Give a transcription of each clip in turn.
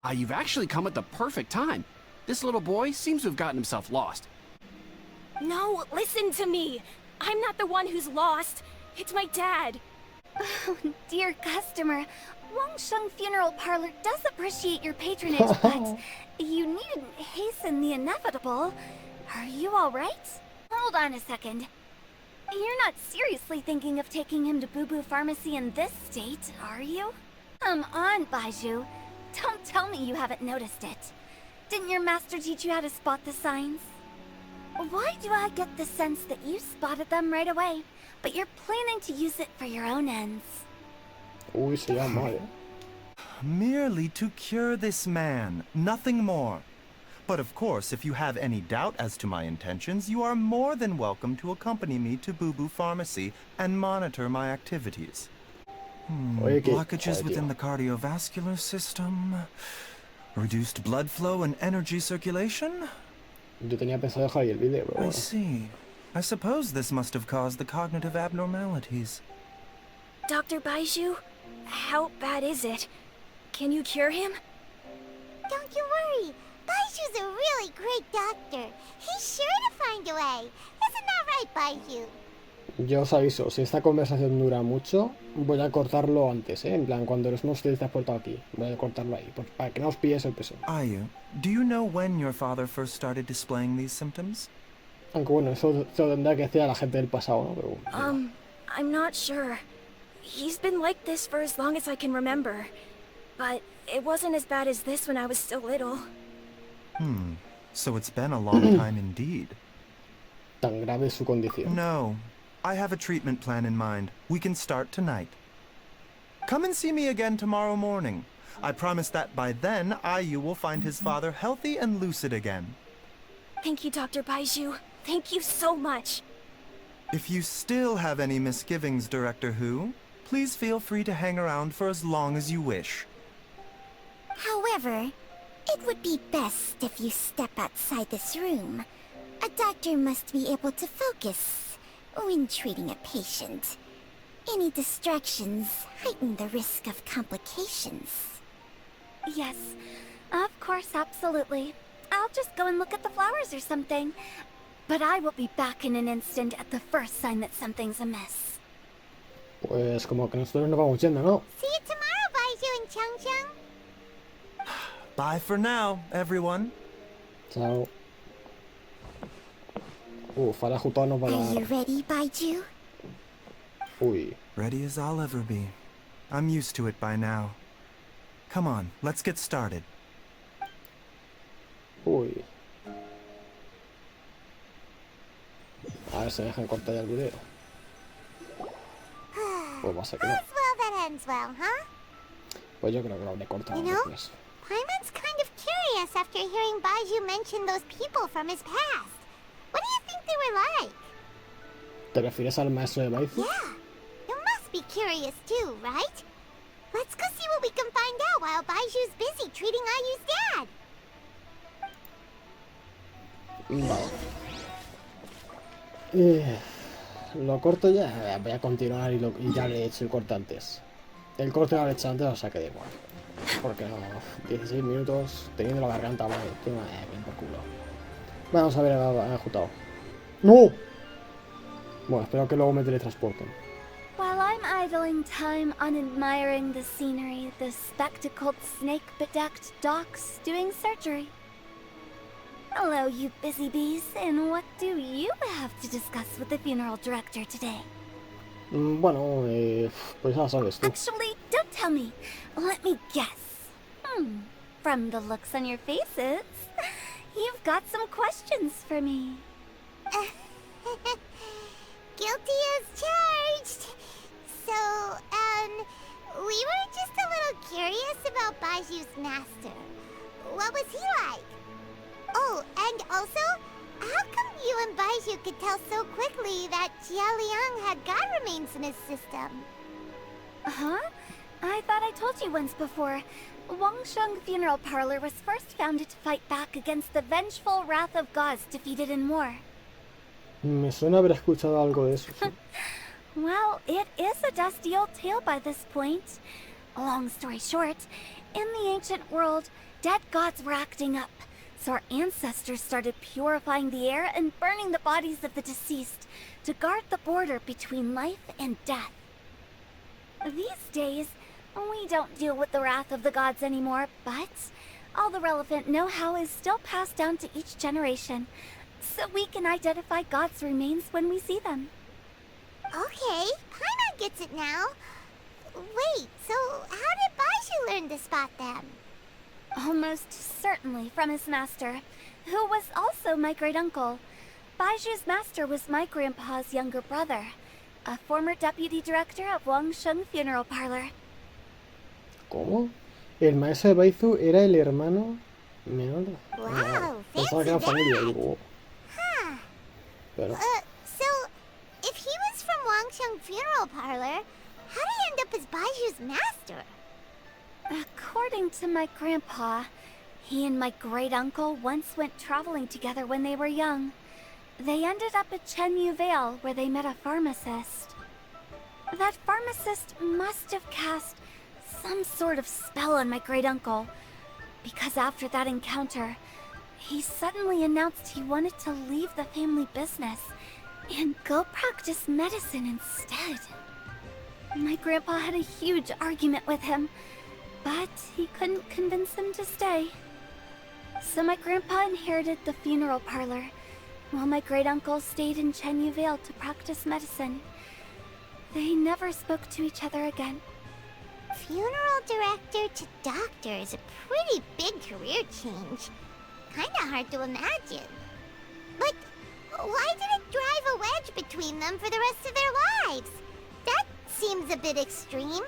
You've actually come at the perfect time. This little boy seems to have gotten himself lost. No, listen to me. I'm not the one who's lost. It's my dad. Oh, dear customer. Wangsheng Funeral Parlor does appreciate your patronage, but you needn't hasten the inevitable. Are you alright? Hold on a second. You're not seriously thinking of taking him to Boo Boo Pharmacy in this state, are you? Come on, Baizhu. Don't tell me you haven't noticed it. Didn't your master teach you how to spot the signs? Why do I get the sense that you spotted them right away, but you're planning to use it for your own ends? Uy, se llama, Merely to cure this man, nothing more. But of course, if you have any doubt as to my intentions, you are more than welcome to accompany me to Boo Boo Pharmacy and monitor my activities. Blockages within the cardiovascular system, reduced blood flow and energy circulation? Yo tenía pensado dejar ahí el vídeo, pero I bueno. see. I suppose this must have caused the cognitive abnormalities. Dr. Baizhu, how bad is it? Can you cure him? Don't you worry. Baizhu's a really great doctor. He's sure to find a way. Isn't that right, Baizhu? Yo os aviso, si esta conversación dura mucho, voy a cortarlo antes, ¿eh? En plan, cuando los ustedes transportado aquí, voy a cortarlo ahí, para que no os pilles el peso. Ayu, do you know when your father first started displaying these symptoms? Aunque bueno, eso se lo tendrá que decir a la gente del pasado, ¿no? Pero, I'm not sure. He's been like this for as long as I can remember. But it wasn't as bad as this when I was still little. So it's been a long time indeed. tan grave es su condición. No. I have a treatment plan in mind. We can start tonight. Come and see me again tomorrow morning. I promise that by then, Ayu will find his father healthy and lucid again. Thank you, Dr. Baizhu. Thank you so much. If you still have any misgivings, Director Hu, please feel free to hang around for as long as you wish. However, it would be best if you step outside this room. A doctor must be able to focus when treating a patient. Any distractions heighten the risk of complications. Yes, of course, absolutely. I'll just go and look at the flowers or something. But I will be back in an instant at the first sign that something's amiss. Pues como que nosotros nos vamos yendo, ¿no? See you tomorrow, Baizhu and Changcheng. Bye for now, everyone. Chao. Ahora justo nos va a Are you dar... ready, Baizhu? Uy. Ready as I'll ever be. I'm used to it by now. Come on, let's get started. Uy. A ver si me dejan cortar ya el video. Pues va a ser que no. All's well that ends well, huh? Pues yo creo que lo habré cortado You know? después. Paimon's kind of curious after hearing Baizhu mention those people from his past. What do you think they were like? ¿Te refieres al maestro de Baizhu? Yeah, you must be curious too, right? Let's go see what we can find out while Baizhu's busy treating Ayu's dad. Vale. Lo corto ya. Voy a continuar y ya le he hecho el corte antes. El corte lo he hecho antes, o sea que da igual. Porque no, 16 minutos teniendo la garganta mal. Bien por culo. Vamos a ver a Jutao. ¡No! Bueno, espero que luego me teletransporten. While I'm idling time on admiring the scenery, the spectacled snake-bedecked docs doing surgery. Hello, you busy bees, and what do you have to discuss with the funeral director today? Bueno, pues ya sabes tú. Actually, don't tell me. Let me guess. From the looks on your faces, you've got some questions for me. Guilty as charged. So, we were just a little curious about Baiju's master. What was he like? Oh, and also, how come you and Baizhu could tell so quickly that Jia Liang had God remains in his system? Huh? I thought I told you once before. Wangsheng Funeral Parlor was first founded to fight back against the vengeful wrath of gods defeated in war. Me suena haber escuchado algo de eso. Sí. Well, it is a dusty old tale by this point. Long story short, in the ancient world, dead gods were acting up, so our ancestors started purifying the air and burning the bodies of the deceased to guard the border between life and death. These days, we don't deal with the wrath of the gods anymore, but all the relevant know-how is still passed down to each generation, so we can identify gods' remains when we see them. Okay, Paimon gets it now. Wait, so how did Baizhu learn to spot them? Almost certainly from his master, who was also my great-uncle. Baizhu's master was my grandpa's younger brother, a former deputy director of Wangsheng Funeral Parlor. ¿Cómo? El maestro de Baizhu era el hermano menor. Wow, Pensaba que era fancy familia, that. digo. Huh. Pero, So, if he was from Wangsheng Funeral Parlor, how did he end up as Baiju's master? According to my grandpa, he and my great-uncle once went traveling together when they were young. They ended up at Chenyu Vale, where they met a pharmacist. That pharmacist must have cast some sort of spell on my great-uncle, because after that encounter, he suddenly announced he wanted to leave the family business and go practice medicine instead. My grandpa had a huge argument with him, but he couldn't convince him to stay. So my grandpa inherited the funeral parlor, while my great-uncle stayed in Chenyu Vale to practice medicine. They never spoke to each other again. Funeral director to doctor is a pretty big career change. Kinda hard to imagine. But why did it drive a wedge between them for the rest of their lives? That seems a bit extreme.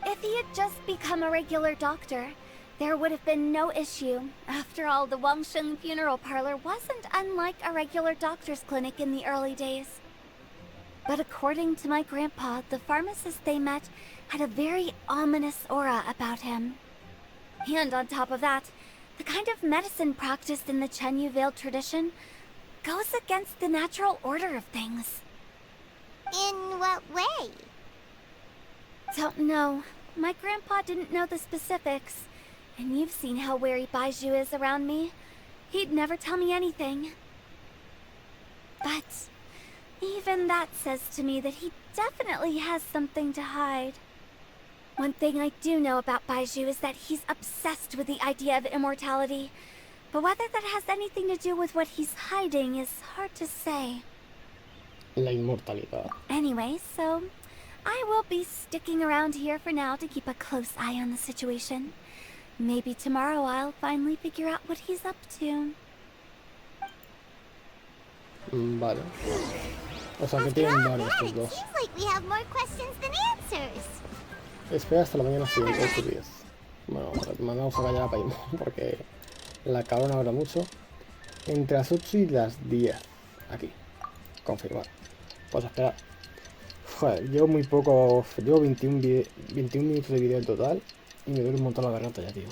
If he had just become a regular doctor, there would have been no issue. After all, the Wangsheng Funeral Parlor wasn't unlike a regular doctor's clinic in the early days. But according to my grandpa, the pharmacist they met had a very ominous aura about him. And on top of that, the kind of medicine practiced in the Chenyu Vale tradition goes against the natural order of things. In what way? Don't know. My grandpa didn't know the specifics. And you've seen how wary Baizhu is around me. He'd never tell me anything. But even that says to me that he definitely has something to hide. One thing I do know about Baizhu is that he's obsessed with the idea of immortality. But whether that has anything to do with what he's hiding is hard to say. la inmortalidad. Anyway, so I will be sticking around here for now to keep a close eye on the situation. Maybe tomorrow I'll finally figure out what he's up to. Vale. O sea que After tienen all varios that, estos it dos. seems like we have more questions than answers. Espera hasta la mañana siguiente, 8 y 10. Bueno, mandamos a callar a Paimon porque la cabrona habla mucho. Entre las 8 y las 10. Aquí. Confirmar. Pues esperar. Joder, llevo muy poco. Llevo 21 minutos de vídeo en total. Y me duele un montón la garganta ya, tío.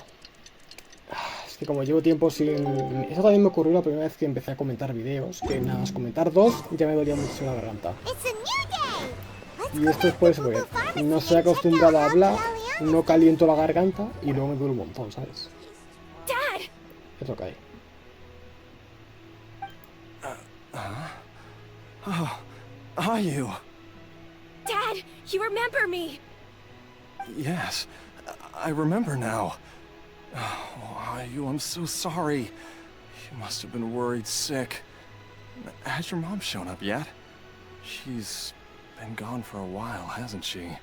Es que como llevo tiempo sin... Eso también me ocurrió la primera vez que empecé a comentar vídeos. Que nada más comentar dos y ya me dolía mucho la garganta. It's a new day. Let's Y go esto es back por to eso, Boo porque Pharmacy no and estoy check out acostumbrado a hablar, Happy no caliento la garganta y luego me duele un montón, ¿sabes? Dad! Es lo que hay. Oh, are you? Dad, you remember me! Yes, I remember now. Oh, Ayu, I'm so sorry. You must have been worried sick. Has your mom shown up yet? She's been gone for a while, hasn't she?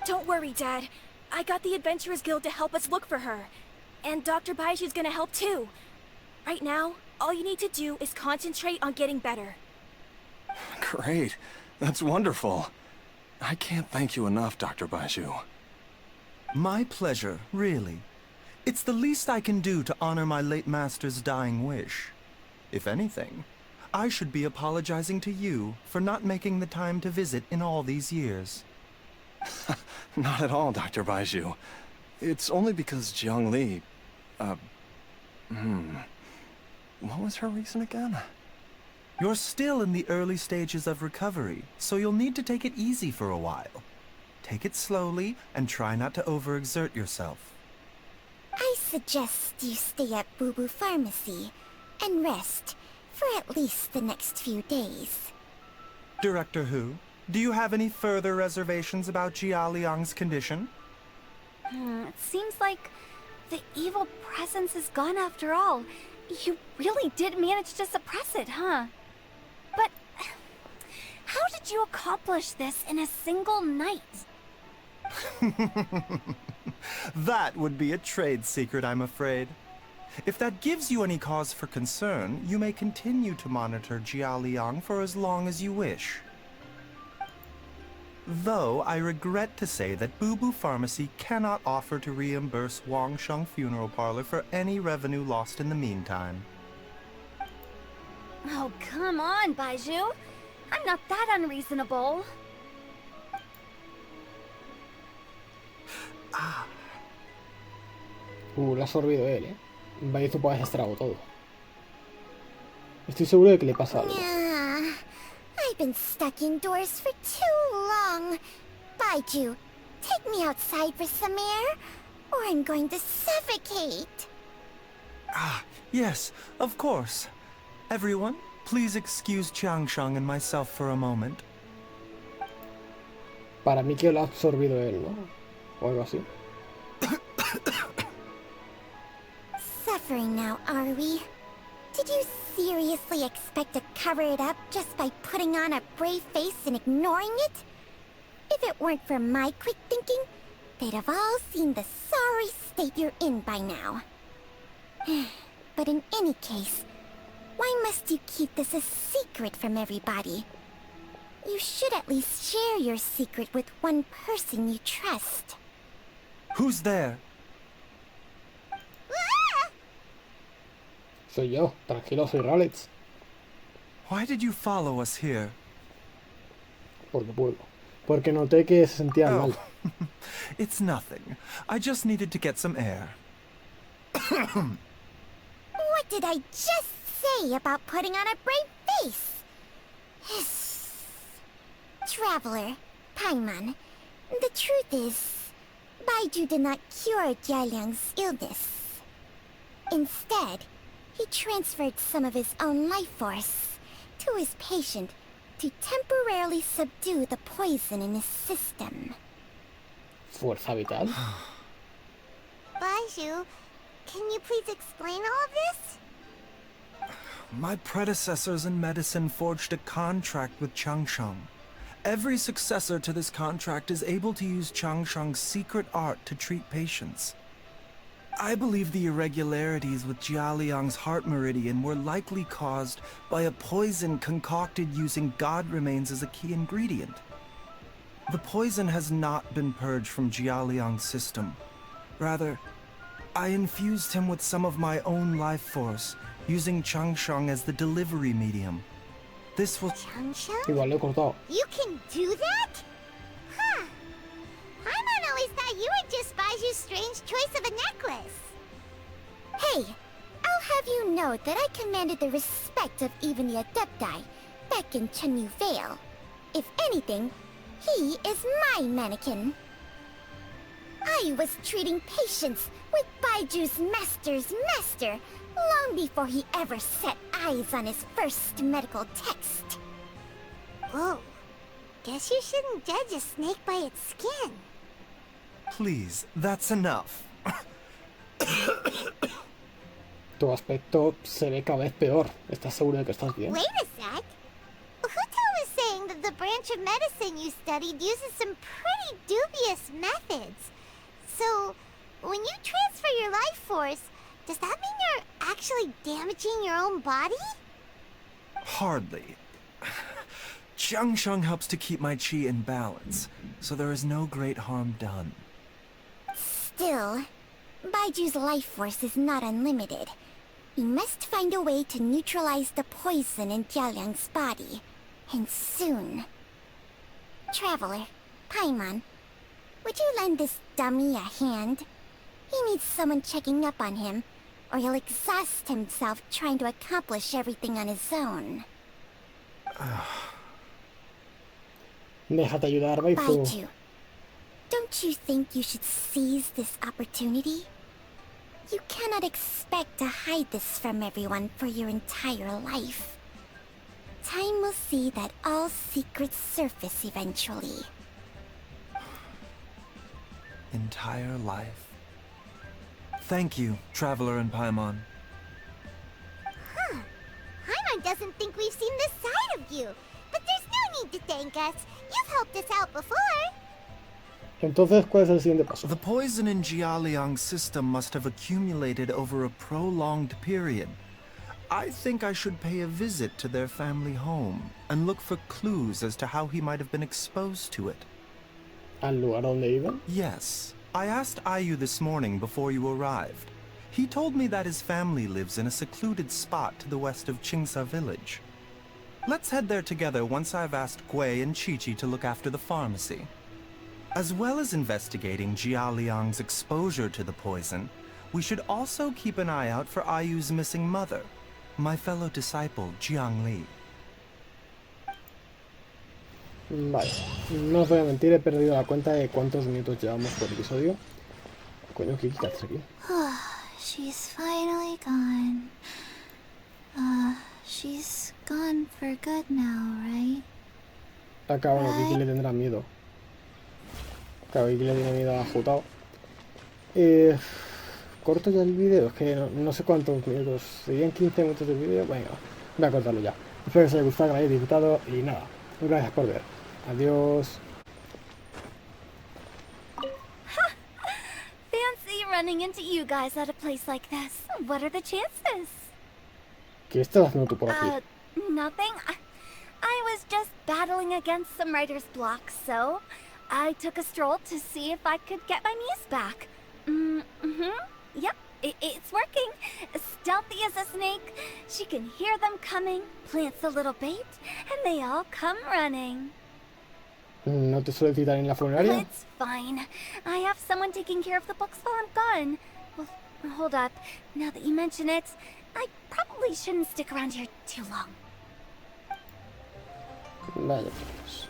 Don't worry, Dad. I got the Adventurers Guild to help us look for her. And Dr. Baiju's gonna help too. Right now, all you need to do is concentrate on getting better. Great. That's wonderful. I can't thank you enough, Dr. Baizhu. My pleasure, really. It's the least I can do to honor my late master's dying wish. If anything, I should be apologizing to you for not making the time to visit in all these years. Not at all, Dr. Baizhu. It's only because Jiangli... What was her reason again? You're still in the early stages of recovery, so you'll need to take it easy for a while. Take it slowly and try not to overexert yourself. suggest you stay at Boo Boo Pharmacy and rest for at least the next few days. Director Hu, do you have any further reservations about Jia Liang's condition? It seems like the evil presence is gone after all. You really did manage to suppress it, huh? But how did you accomplish this in a single night? That would be a trade secret, I'm afraid. If that gives you any cause for concern, you may continue to monitor Jia Liang for as long as you wish. Though I regret to say that Boo Boo Pharmacy cannot offer to reimburse Wangsheng Funeral Parlor for any revenue lost in the meantime. Oh, come on, Baizhu. I'm not that unreasonable. Lo ha absorbido él, ¿eh? Baizhu puede haber estragado todo. Estoy seguro de que le pasa algo. Yeah, I've been stuck indoors for too long. Baizhu, take me outside for some air, or I'm going to suffocate. Yes, of course. Everyone, please excuse Changsheng and myself for a moment. Para mí que lo ha absorbido él, ¿no? O algo así. Suffering now, are we? Did you seriously expect to cover it up just by putting on a brave face and ignoring it? If it weren't for my quick thinking, they'd have all seen the sorry state you're in by now. But in any case, why must you keep this a secret from everybody? You should at least share your secret with one person you trust. Who's there? Soy yo, tranquilo, soy Ralex. Why did you follow us here? Porque puedo. Porque noté que se sentía mal. It's nothing. I just needed to get some air. What did I just say about putting on a brave face? Traveler, Paimon, the truth is, Baizhu did not cure Jialiang's illness. Instead, he transferred some of his own life force to his patient to temporarily subdue the poison in his system. Fuerza vital. Baizhu, can you please explain all of this? My predecessors in medicine forged a contract with Changsheng. Every successor to this contract is able to use Changsheng's secret art to treat patients. I believe the irregularities with Jia Liang's heart meridian were likely caused by a poison concocted using god remains as a key ingredient. The poison has not been purged from Jia Liang's system. Rather, I infused him with some of my own life force, using Changsheng as the delivery medium. This will... Changsheng? Igual lo he cortado. You can do that? Huh. Paimon always thought you were just Baiju's strange choice of a necklace. Hey, I'll have you know that I commanded the respect of even the Adepti back in Chenyu Vale. If anything, he is my mannequin. I was treating patients with Baiju's master's master long before he ever set eyes on his first medical text. Whoa. Guess you shouldn't judge a snake by its skin. Please, that's enough. Tu aspecto se ve cada vez peor. ¿Estás seguro de que estás bien? Wait a sec. Huto was saying that the branch of medicine you studied uses some pretty dubious methods. So, when you transfer your life force, does that mean you're actually damaging your own body? Hardly. Changsheng helps to keep my chi in balance, so there is no great harm done. Still, Baiju's life force is not unlimited. We must find a way to neutralize the poison in Jialiang's body. And soon. Traveler, Paimon, would you lend this dummy a hand? He needs someone checking up on him, or he'll exhaust himself trying to accomplish everything on his own. Déjate ayudar, Baizhu. Baizhu, don't you think you should seize this opportunity? You cannot expect to hide this from everyone for your entire life. Time will see that all secrets surface eventually. Entire life. Thank you, Traveler and Paimon. Huh. Paimon doesn't think we've seen this side of you. But there's no need to thank us. You've helped us out before. Entonces, ¿cuál es el siguiente paso? The poison in Jialiang's system must have accumulated over a prolonged period. I think I should pay a visit to their family home and look for clues as to how he might have been exposed to it. ¿Al lugar donde iban? Yes. I asked Ayu this morning before you arrived. He told me that his family lives in a secluded spot to the west of Qingsa village. Let's head there together once I've asked Gui and Chi-Chi to look after the pharmacy. As well as investigating Jialiang's exposure to the poison, we should also keep an eye out for Ayu's missing mother, my fellow disciple Jiangli. Vale, no os voy a mentir, he perdido la cuenta de cuántos minutos llevamos por episodio. Coño, ¿qué quitas aquí? She's finally gone. She's gone for good now, right? Acá, bueno, Kiki le tendrá miedo. Claro, Kiki le tiene miedo a Jutao. Corto ya el vídeo, es que no sé cuántos minutos. Serían 15 minutos de vídeo. Venga, voy a cortarlo ya. Espero que os haya gustado, que lo hayáis disfrutado y nada. Gracias por ver. Adiós. Fancy running into you guys at a place like this. What are the chances? ¿Qué estás haciendo tú por aquí? Nothing. I was just battling against some writer's block, so I took a stroll to see if I could get my muse back. Yep, it's working. Stealthy as a snake. She can hear them coming, plants a little bait, and they all come running. ¿No te suele citar en la funeraria? It's fine. I have someone taking care of the books while I'm gone. Well, hold up. Now that you mention it, I probably shouldn't stick around here too long. Vaya, pues.